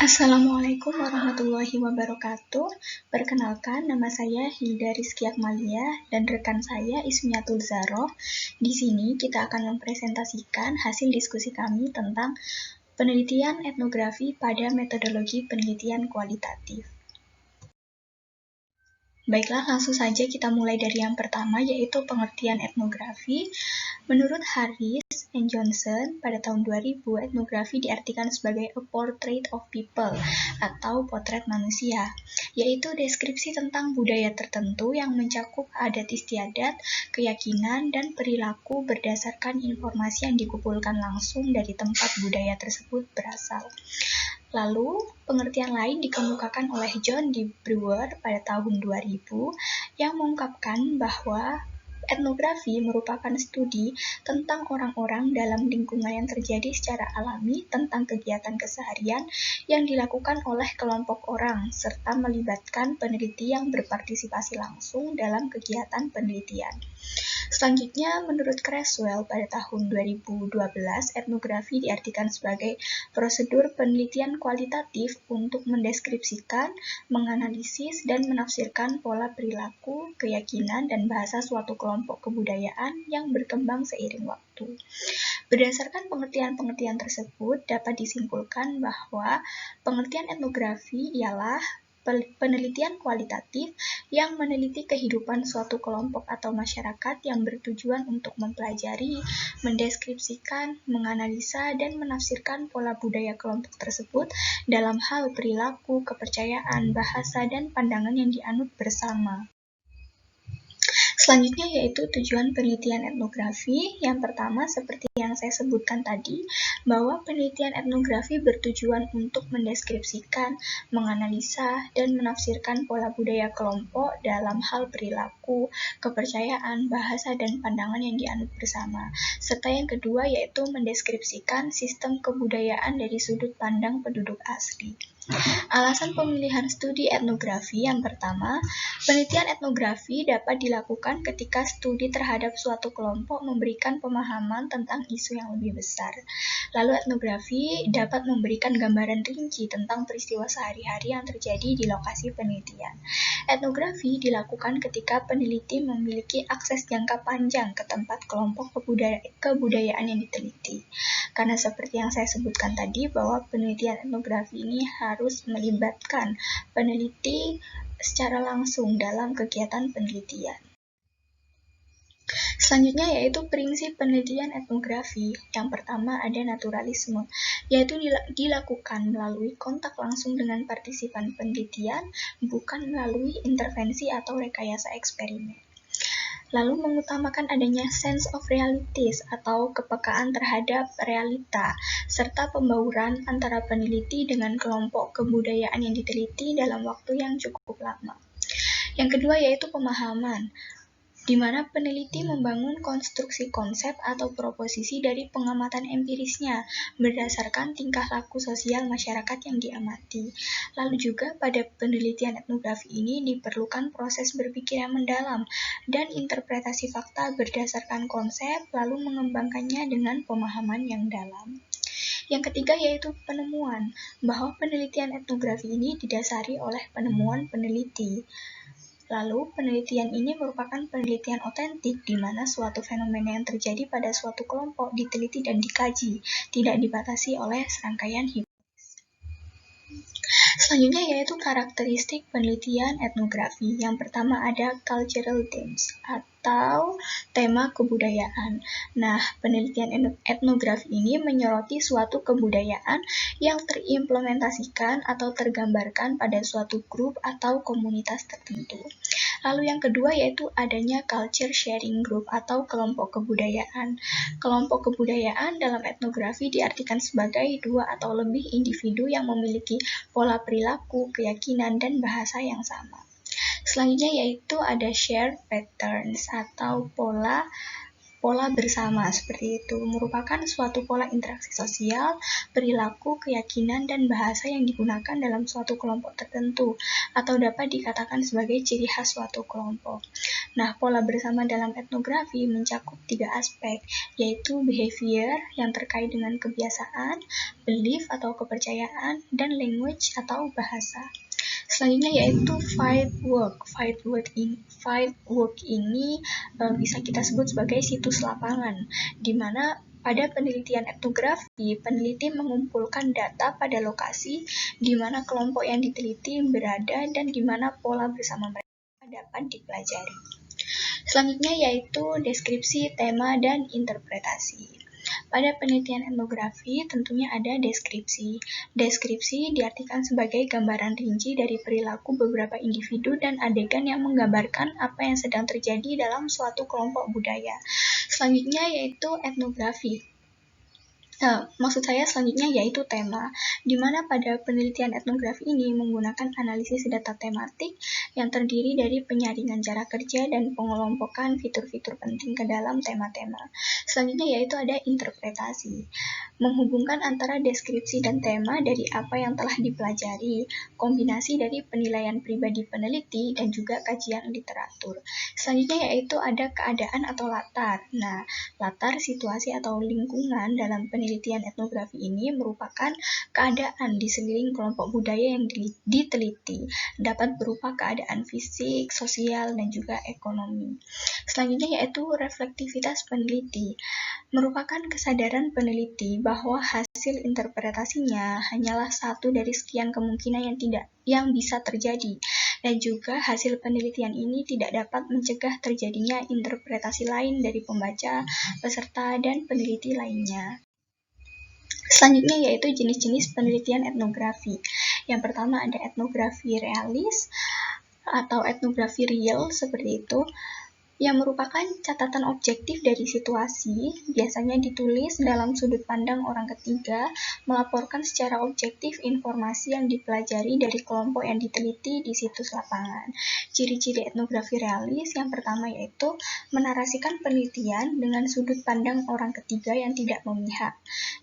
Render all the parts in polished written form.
Assalamualaikum warahmatullahi wabarakatuh. Perkenalkan, nama saya Hilda Rizky Akmalia dan rekan saya Ismiatul Zaroh. Di sini kita akan mempresentasikan hasil diskusi kami tentang penelitian etnografi pada metodologi penelitian kualitatif. Baiklah, langsung saja kita mulai dari yang pertama, yaitu pengertian etnografi. Menurut Harris and Johnson, pada tahun 2000, etnografi diartikan sebagai a portrait of people, atau potret manusia, yaitu deskripsi tentang budaya tertentu yang mencakup adat istiadat, keyakinan, dan perilaku berdasarkan informasi yang dikumpulkan langsung dari tempat budaya tersebut berasal. Lalu, pengertian lain dikemukakan oleh John D. Brewer pada tahun 2000 yang mengungkapkan bahwa etnografi merupakan studi tentang orang-orang dalam lingkungan yang terjadi secara alami tentang kegiatan keseharian yang dilakukan oleh kelompok orang, serta melibatkan peneliti yang berpartisipasi langsung dalam kegiatan penelitian. Selanjutnya, menurut Creswell pada tahun 2012, etnografi diartikan sebagai prosedur penelitian kualitatif untuk mendeskripsikan, menganalisis, dan menafsirkan pola perilaku, keyakinan, dan bahasa suatu kelompok kebudayaan yang berkembang seiring waktu. Berdasarkan pengertian-pengertian tersebut, dapat disimpulkan bahwa pengertian etnografi ialah penelitian kualitatif yang meneliti kehidupan suatu kelompok atau masyarakat yang bertujuan untuk mempelajari, mendeskripsikan, menganalisa, dan menafsirkan pola budaya kelompok tersebut dalam hal perilaku, kepercayaan, bahasa, dan pandangan yang dianut bersama. Selanjutnya yaitu tujuan penelitian etnografi. Yang pertama, seperti yang saya sebutkan tadi, bahwa penelitian etnografi bertujuan untuk mendeskripsikan, menganalisa, dan menafsirkan pola budaya kelompok dalam hal perilaku, kepercayaan, bahasa, dan pandangan yang dianut bersama. Serta yang kedua yaitu mendeskripsikan sistem kebudayaan dari sudut pandang penduduk asli. Alasan pemilihan studi etnografi yang pertama, penelitian etnografi dapat dilakukan ketika studi terhadap suatu kelompok memberikan pemahaman tentang isu yang lebih besar. Lalu etnografi dapat memberikan gambaran rinci tentang peristiwa sehari-hari yang terjadi di lokasi penelitian. Etnografi dilakukan ketika peneliti memiliki akses jangka panjang ke tempat kelompok kebudayaan yang diteliti. Karena seperti yang saya sebutkan tadi, bahwa penelitian etnografi ini harus melibatkan peneliti secara langsung dalam kegiatan penelitian. Selanjutnya yaitu prinsip penelitian etnografi. Yang pertama ada naturalisme, yaitu dilakukan melalui kontak langsung dengan partisipan penelitian, bukan melalui intervensi atau rekayasa eksperimen. Lalu mengutamakan adanya sense of realities atau kepekaan terhadap realita, serta pembauran antara peneliti dengan kelompok kebudayaan yang diteliti dalam waktu yang cukup lama. Yang kedua yaitu pemahaman, di mana peneliti membangun konstruksi konsep atau proposisi dari pengamatan empirisnya berdasarkan tingkah laku sosial masyarakat yang diamati. Lalu juga pada penelitian etnografi ini diperlukan proses berpikir yang mendalam dan interpretasi fakta berdasarkan konsep, lalu mengembangkannya dengan pemahaman yang dalam. Yang ketiga yaitu penemuan, bahwa penelitian etnografi ini didasari oleh penemuan peneliti. Lalu, penelitian ini merupakan penelitian otentik di mana suatu fenomena yang terjadi pada suatu kelompok diteliti dan dikaji, tidak dibatasi oleh serangkaian hipotesis. Selanjutnya yaitu karakteristik penelitian etnografi. Yang pertama ada cultural themes atau tema kebudayaan. Nah, penelitian etnografi ini menyoroti suatu kebudayaan yang terimplementasikan atau tergambarkan pada suatu grup atau komunitas tertentu. Lalu yang kedua yaitu adanya culture sharing group atau kelompok kebudayaan. Kelompok kebudayaan dalam etnografi diartikan sebagai dua atau lebih individu yang memiliki pola perilaku, keyakinan, dan bahasa yang sama. Selanjutnya yaitu ada shared patterns atau pola pola bersama seperti itu, merupakan suatu pola interaksi sosial, perilaku, keyakinan, dan bahasa yang digunakan dalam suatu kelompok tertentu, atau dapat dikatakan sebagai ciri khas suatu kelompok. Nah, pola bersama dalam etnografi mencakup 3 aspek, yaitu behavior yang terkait dengan kebiasaan, belief atau kepercayaan, dan language atau bahasa. Selanjutnya yaitu field work. Field work ini bisa kita sebut sebagai situs lapangan, di mana pada penelitian etnografi, peneliti mengumpulkan data pada lokasi di mana kelompok yang diteliti berada dan di mana pola bersama mereka dapat dipelajari. Selanjutnya yaitu deskripsi, tema, dan interpretasi. Pada penelitian etnografi tentunya ada deskripsi. Deskripsi diartikan sebagai gambaran rinci dari perilaku beberapa individu dan adegan yang menggambarkan apa yang sedang terjadi dalam suatu kelompok budaya. Selanjutnya yaitu etnografi. Maksud saya selanjutnya yaitu tema, di mana pada penelitian etnografi ini menggunakan analisis data tematik yang terdiri dari penyaringan cara kerja dan pengelompokan fitur-fitur penting ke dalam tema-tema. Selanjutnya yaitu ada interpretasi, menghubungkan antara deskripsi dan tema dari apa yang telah dipelajari, kombinasi dari penilaian pribadi peneliti dan juga kajian literatur. Selanjutnya yaitu ada keadaan atau latar. Nah, latar, situasi atau lingkungan dalam penelitian etnografi ini merupakan keadaan di sekeliling kelompok budaya yang diteliti, dapat berupa keadaan fisik, sosial, dan juga ekonomi. Selanjutnya yaitu reflektivitas peneliti, merupakan kesadaran peneliti bahwa hasil interpretasinya hanyalah satu dari sekian kemungkinan yang bisa terjadi, dan juga hasil penelitian ini tidak dapat mencegah terjadinya interpretasi lain dari pembaca, peserta, dan peneliti lainnya. Selanjutnya yaitu jenis-jenis penelitian etnografi. Yang pertama ada etnografi realis atau etnografi real seperti itu, yang merupakan catatan objektif dari situasi, biasanya ditulis dalam sudut pandang orang ketiga, melaporkan secara objektif informasi yang dipelajari dari kelompok yang diteliti di situs lapangan. Ciri-ciri etnografi realis yang pertama yaitu menarasikan penelitian dengan sudut pandang orang ketiga yang tidak memihak.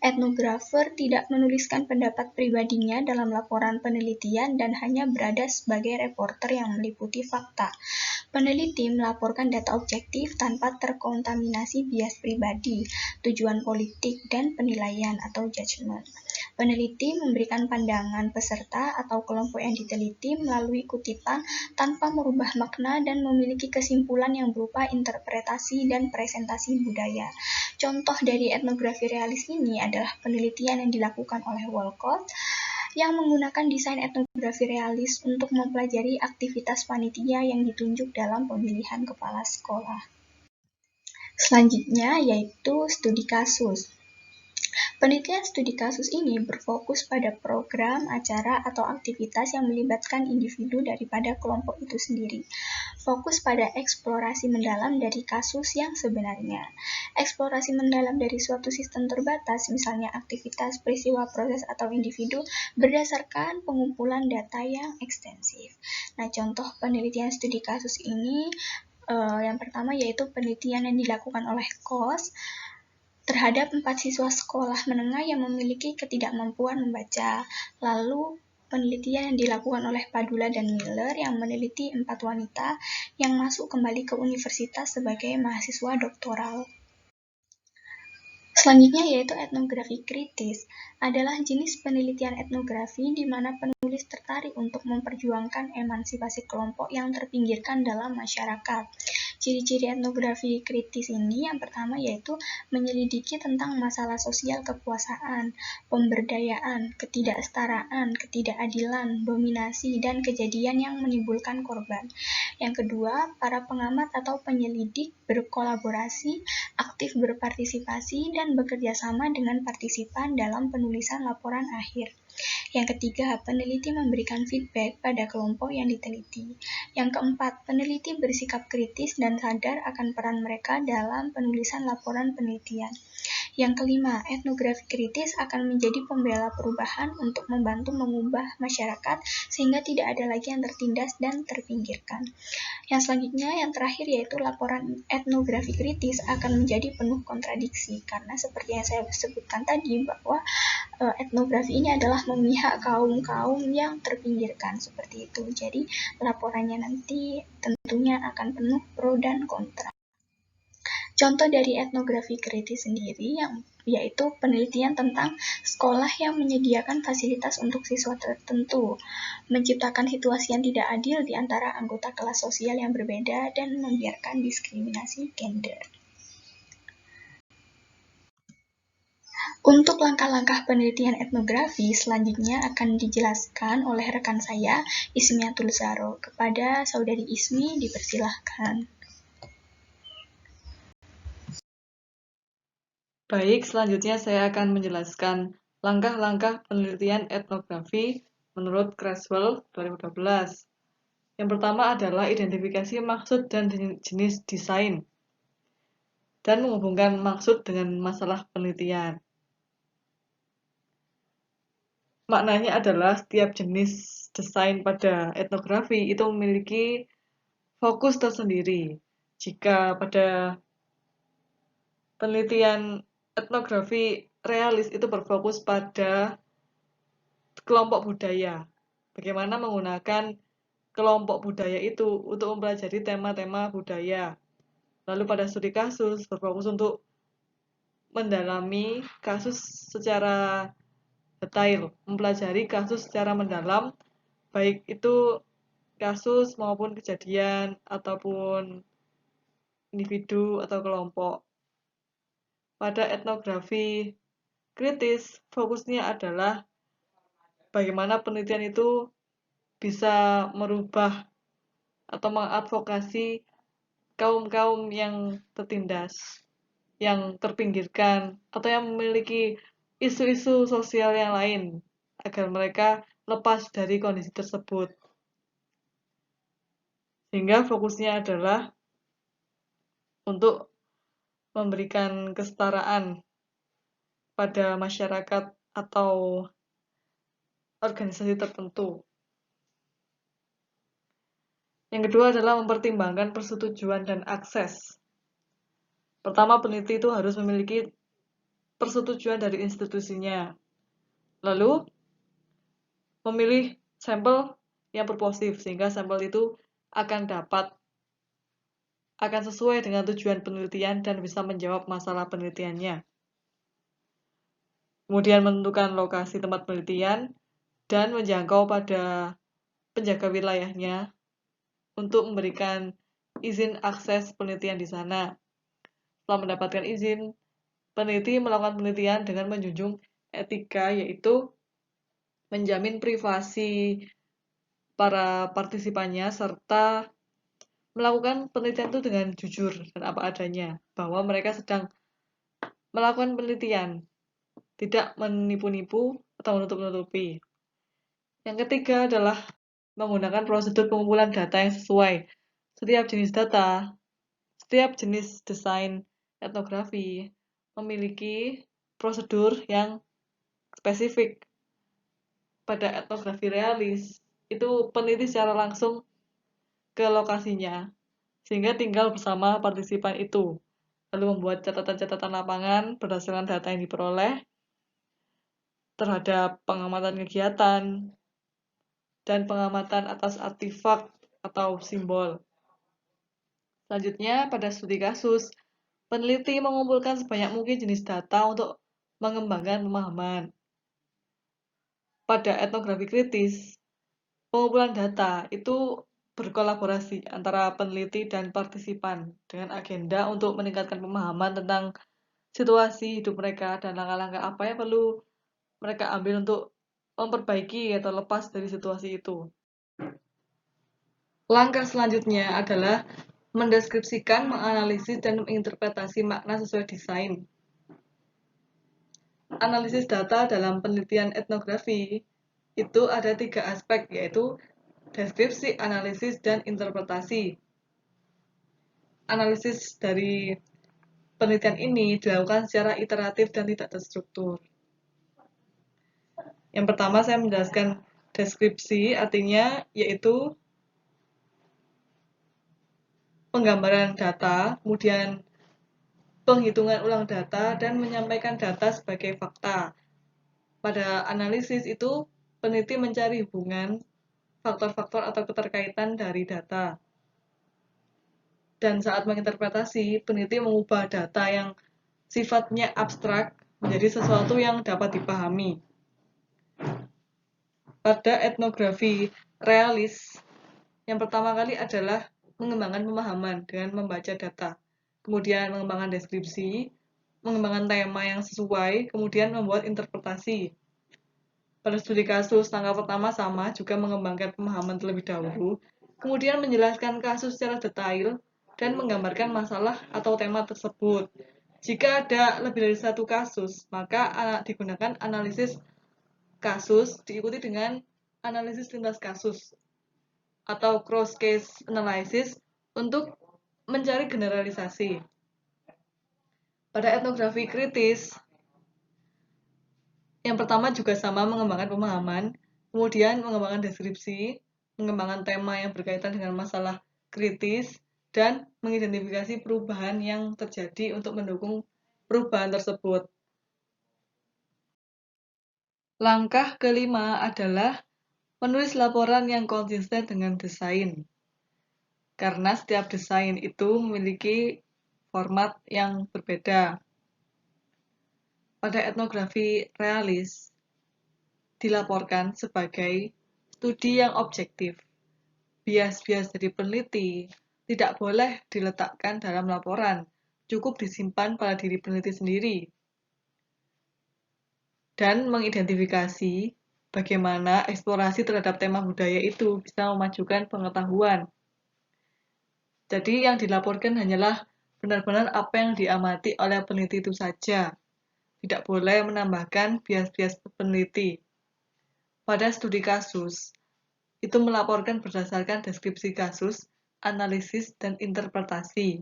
Etnografer tidak menuliskan pendapat pribadinya dalam laporan penelitian dan hanya berada sebagai reporter yang meliputi fakta. Peneliti melaporkan data objektif tanpa terkontaminasi bias pribadi, tujuan politik, dan penilaian atau judgement. Peneliti memberikan pandangan peserta atau kelompok yang diteliti melalui kutipan tanpa merubah makna dan memiliki kesimpulan yang berupa interpretasi dan presentasi budaya. Contoh dari etnografi realis ini adalah penelitian yang dilakukan oleh Walcott yang menggunakan desain etnografi realis untuk mempelajari aktivitas panitia yang ditunjuk dalam pemilihan kepala sekolah. Selanjutnya yaitu studi kasus. Penelitian studi kasus ini berfokus pada program, acara, atau aktivitas yang melibatkan individu daripada kelompok itu sendiri. Fokus pada eksplorasi mendalam dari kasus yang sebenarnya. Eksplorasi mendalam dari suatu sistem terbatas, misalnya aktivitas, peristiwa, proses, atau individu, berdasarkan pengumpulan data yang ekstensif. Nah, contoh penelitian studi kasus ini, yang pertama yaitu penelitian yang dilakukan oleh KOS, terhadap 4 siswa sekolah menengah yang memiliki ketidakmampuan membaca. Lalu penelitian yang dilakukan oleh Padula dan Miller yang meneliti 4 wanita yang masuk kembali ke universitas sebagai mahasiswa doktoral. Selanjutnya yaitu etnografi kritis, adalah jenis penelitian etnografi di mana penulis tertarik untuk memperjuangkan emansipasi kelompok yang terpinggirkan dalam masyarakat. Ciri-ciri etnografi kritis ini yang pertama yaitu menyelidiki tentang masalah sosial kekuasaan, pemberdayaan, ketidaksetaraan, ketidakadilan, dominasi, dan kejadian yang menimbulkan korban. Yang kedua, para pengamat atau penyelidik berkolaborasi, aktif berpartisipasi, dan bekerja sama dengan partisipan dalam penulisan laporan akhir. Yang ketiga, peneliti memberikan feedback pada kelompok yang diteliti. Yang keempat, peneliti bersikap kritis dan sadar akan peran mereka dalam penulisan laporan penelitian. Yang kelima, etnografi kritis akan menjadi pembela perubahan untuk membantu mengubah masyarakat sehingga tidak ada lagi yang tertindas dan terpinggirkan. Yang selanjutnya, yang terakhir yaitu laporan etnografi kritis akan menjadi penuh kontradiksi karena seperti yang saya sebutkan tadi bahwa etnografi ini adalah memihak kaum-kaum yang terpinggirkan seperti itu. Jadi laporannya nanti tentunya akan penuh pro dan kontra. Contoh dari etnografi kritis sendiri yaitu penelitian tentang sekolah yang menyediakan fasilitas untuk siswa tertentu, menciptakan situasi yang tidak adil di antara anggota kelas sosial yang berbeda, dan membiarkan diskriminasi gender. Untuk langkah-langkah penelitian etnografi selanjutnya akan dijelaskan oleh rekan saya, Ismiatul Zaro. Kepada Saudari Ismi, dipersilahkan. Baik, selanjutnya saya akan menjelaskan langkah-langkah penelitian etnografi menurut Creswell 2012. Yang pertama adalah identifikasi maksud dan jenis desain, dan menghubungkan maksud dengan masalah penelitian. Maknanya adalah setiap jenis desain pada etnografi itu memiliki fokus tersendiri. Jika pada penelitian etnografi realis itu berfokus pada kelompok budaya. Bagaimana menggunakan kelompok budaya itu untuk mempelajari tema-tema budaya. Lalu pada studi kasus berfokus untuk mendalami kasus secara detail, mempelajari kasus secara mendalam, baik itu kasus maupun kejadian ataupun individu atau kelompok. Pada etnografi kritis, fokusnya adalah bagaimana penelitian itu bisa merubah atau mengadvokasi kaum-kaum yang tertindas, yang terpinggirkan, atau yang memiliki isu-isu sosial yang lain, agar mereka lepas dari kondisi tersebut. Sehingga fokusnya adalah untuk memberikan kesetaraan pada masyarakat atau organisasi tertentu. Yang kedua adalah mempertimbangkan persetujuan dan akses. Pertama, peneliti itu harus memiliki persetujuan dari institusinya. Lalu, memilih sampel yang purposif, sehingga sampel itu akan sesuai dengan tujuan penelitian dan bisa menjawab masalah penelitiannya. Kemudian menentukan lokasi tempat penelitian dan menjangkau pada penjaga wilayahnya untuk memberikan izin akses penelitian di sana. Setelah mendapatkan izin, peneliti melakukan penelitian dengan menjunjung etika, yaitu menjamin privasi para partisipannya serta melakukan penelitian itu dengan jujur dan apa adanya, bahwa mereka sedang melakukan penelitian, tidak menipu-nipu atau menutup-nutupi. Yang ketiga adalah menggunakan prosedur pengumpulan data yang sesuai. Setiap jenis desain etnografi memiliki prosedur yang spesifik. Pada etnografi realis, itu peneliti secara langsung ke lokasinya, sehingga tinggal bersama partisipan itu, lalu membuat catatan-catatan lapangan berdasarkan data yang diperoleh terhadap pengamatan kegiatan dan pengamatan atas artefak atau simbol. Selanjutnya, pada studi kasus, peneliti mengumpulkan sebanyak mungkin jenis data untuk mengembangkan pemahaman. Pada etnografi kritis, pengumpulan data itu berkolaborasi antara peneliti dan partisipan dengan agenda untuk meningkatkan pemahaman tentang situasi hidup mereka dan langkah-langkah apa yang perlu mereka ambil untuk memperbaiki atau lepas dari situasi itu. Langkah selanjutnya adalah mendeskripsikan, menganalisis, dan menginterpretasi makna sesuai desain. Analisis data dalam penelitian etnografi itu ada 3 aspek, yaitu deskripsi, analisis, dan interpretasi. Analisis dari penelitian ini dilakukan secara iteratif dan tidak terstruktur. Yang pertama saya menjelaskan deskripsi, artinya yaitu penggambaran data, kemudian penghitungan ulang data, dan menyampaikan data sebagai fakta. Pada analisis itu, peneliti mencari hubungan, faktor-faktor atau keterkaitan dari data. Dan saat menginterpretasi, peneliti mengubah data yang sifatnya abstrak menjadi sesuatu yang dapat dipahami. Pada etnografi realis, yang pertama kali adalah mengembangkan pemahaman dengan membaca data, kemudian mengembangkan deskripsi, mengembangkan tema yang sesuai, kemudian membuat interpretasi. Pada studi kasus, langkah pertama sama, juga mengembangkan pemahaman terlebih dahulu, kemudian menjelaskan kasus secara detail, dan menggambarkan masalah atau tema tersebut. Jika ada lebih dari satu kasus, maka digunakan analisis kasus diikuti dengan analisis lintas kasus atau cross case analysis untuk mencari generalisasi. Pada etnografi kritis, yang pertama juga sama mengembangkan pemahaman, kemudian mengembangkan deskripsi, mengembangkan tema yang berkaitan dengan masalah kritis, dan mengidentifikasi perubahan yang terjadi untuk mendukung perubahan tersebut. Langkah kelima adalah menulis laporan yang konsisten dengan desain. Karena setiap desain itu memiliki format yang berbeda. Pada etnografi realis, dilaporkan sebagai studi yang objektif. Bias-bias dari peneliti tidak boleh diletakkan dalam laporan, cukup disimpan pada diri peneliti sendiri. Dan mengidentifikasi bagaimana eksplorasi terhadap tema budaya itu bisa memajukan pengetahuan. Jadi yang dilaporkan hanyalah benar-benar apa yang diamati oleh peneliti itu saja. Tidak boleh menambahkan bias-bias peneliti. Pada studi kasus, itu melaporkan berdasarkan deskripsi kasus, analisis, dan interpretasi.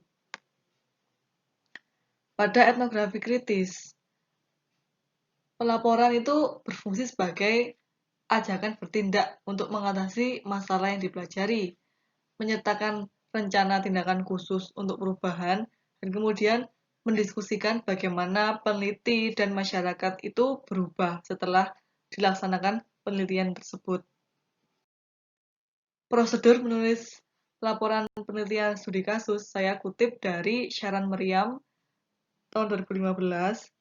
Pada etnografi kritis, pelaporan itu berfungsi sebagai ajakan bertindak untuk mengatasi masalah yang dipelajari, menyertakan rencana tindakan khusus untuk perubahan, dan kemudian mendiskusikan bagaimana peneliti dan masyarakat itu berubah setelah dilaksanakan penelitian tersebut. Prosedur menulis laporan penelitian studi kasus saya kutip dari Sharon Meriam tahun 2015,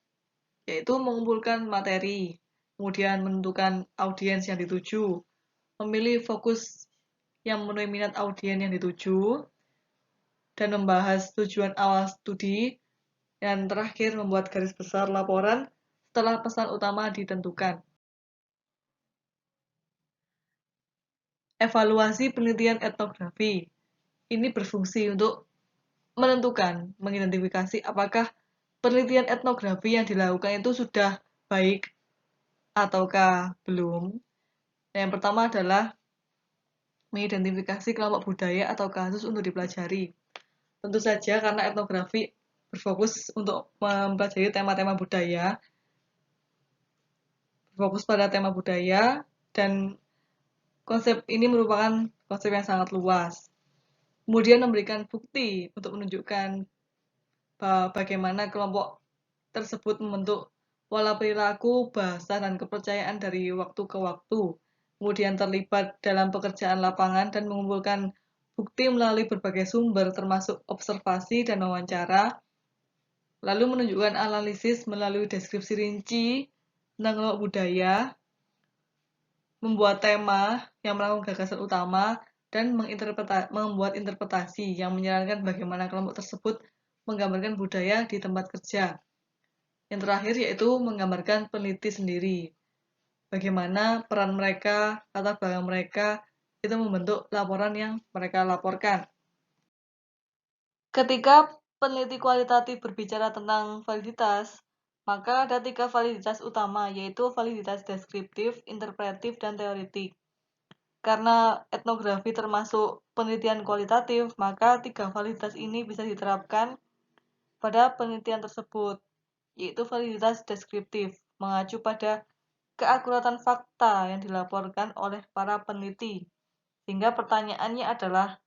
yaitu mengumpulkan materi, kemudian menentukan audiens yang dituju, memilih fokus yang memenuhi minat audiens yang dituju, dan membahas tujuan awal studi, dan terakhir membuat garis besar laporan setelah pesan utama ditentukan. Evaluasi penelitian etnografi. Ini berfungsi untuk menentukan, mengidentifikasi apakah penelitian etnografi yang dilakukan itu sudah baik ataukah belum. Yang pertama adalah mengidentifikasi kelompok budaya atau kasus untuk dipelajari. Tentu saja karena etnografi berfokus untuk mempelajari tema-tema budaya, berfokus pada tema budaya, dan konsep ini merupakan konsep yang sangat luas. Kemudian memberikan bukti untuk menunjukkan bagaimana kelompok tersebut membentuk pola perilaku, bahasa, dan kepercayaan dari waktu ke waktu. Kemudian terlibat dalam pekerjaan lapangan dan mengumpulkan bukti melalui berbagai sumber termasuk observasi dan wawancara, lalu menunjukkan analisis melalui deskripsi rinci tentang kelompok budaya, membuat tema yang melakukan gagasan utama, dan membuat interpretasi yang menyarankan bagaimana kelompok tersebut menggambarkan budaya di tempat kerja. Yang terakhir yaitu menggambarkan peneliti sendiri. Bagaimana peran mereka, latar belakang mereka, itu membentuk laporan yang mereka laporkan. Ketika peneliti kualitatif berbicara tentang validitas, maka ada 3 validitas utama, yaitu validitas deskriptif, interpretif, dan teoritik. Karena etnografi termasuk penelitian kualitatif, maka 3 validitas ini bisa diterapkan pada penelitian tersebut, yaitu validitas deskriptif, mengacu pada keakuratan fakta yang dilaporkan oleh para peneliti. Sehingga pertanyaannya adalah,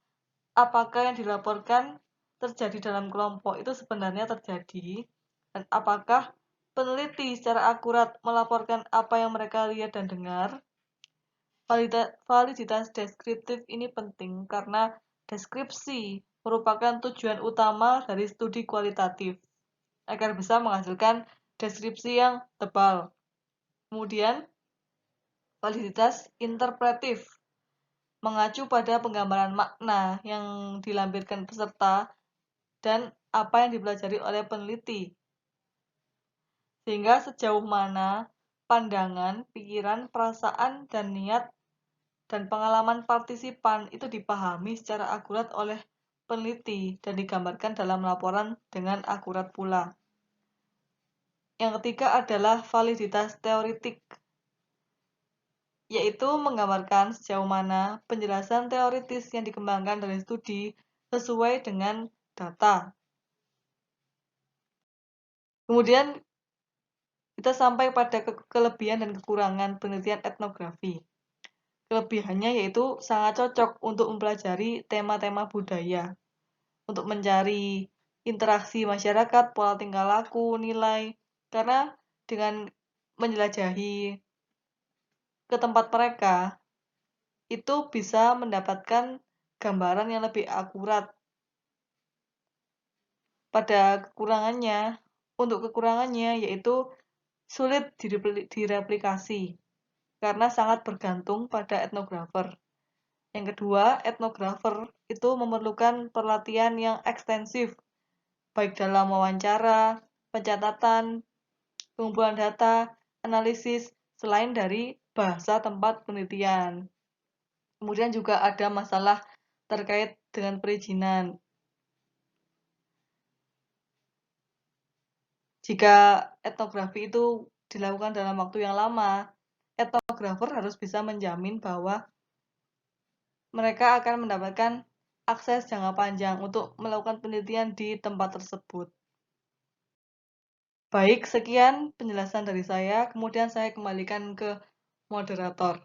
apakah yang dilaporkan terjadi dalam kelompok itu sebenarnya terjadi, dan apakah peneliti secara akurat melaporkan apa yang mereka lihat dan dengar. Validitas deskriptif ini penting karena deskripsi merupakan tujuan utama dari studi kualitatif, agar bisa menghasilkan deskripsi yang tebal. Kemudian, validitas interpretif mengacu pada penggambaran makna yang dilampirkan peserta dan apa yang dipelajari oleh peneliti. Sehingga sejauh mana pandangan, pikiran, perasaan, dan niat dan pengalaman partisipan itu dipahami secara akurat oleh peneliti dan digambarkan dalam laporan dengan akurat pula. Yang ketiga adalah validitas teoritik, yaitu menggambarkan sejauh mana penjelasan teoritis yang dikembangkan dari studi sesuai dengan data. Kemudian kita sampai pada kelebihan dan kekurangan penelitian etnografi. Kelebihannya yaitu sangat cocok untuk mempelajari tema-tema budaya, untuk mencari interaksi masyarakat, pola tingkah laku, nilai, karena dengan menjelajahi ke tempat mereka, itu bisa mendapatkan gambaran yang lebih akurat. Pada kekurangannya, untuk kekurangannya yaitu sulit direplikasi, karena sangat bergantung pada etnografer. Yang kedua, etnografer itu memerlukan pelatihan yang ekstensif, baik dalam wawancara, pencatatan, pengumpulan data, analisis, selain dari bahasa tempat penelitian. Kemudian juga ada masalah terkait dengan perizinan. Jika etnografi itu dilakukan dalam waktu yang lama, etnografer harus bisa menjamin bahwa mereka akan mendapatkan akses jangka panjang untuk melakukan penelitian di tempat tersebut. Baik, sekian penjelasan dari saya. Kemudian saya kembalikan ke moderator.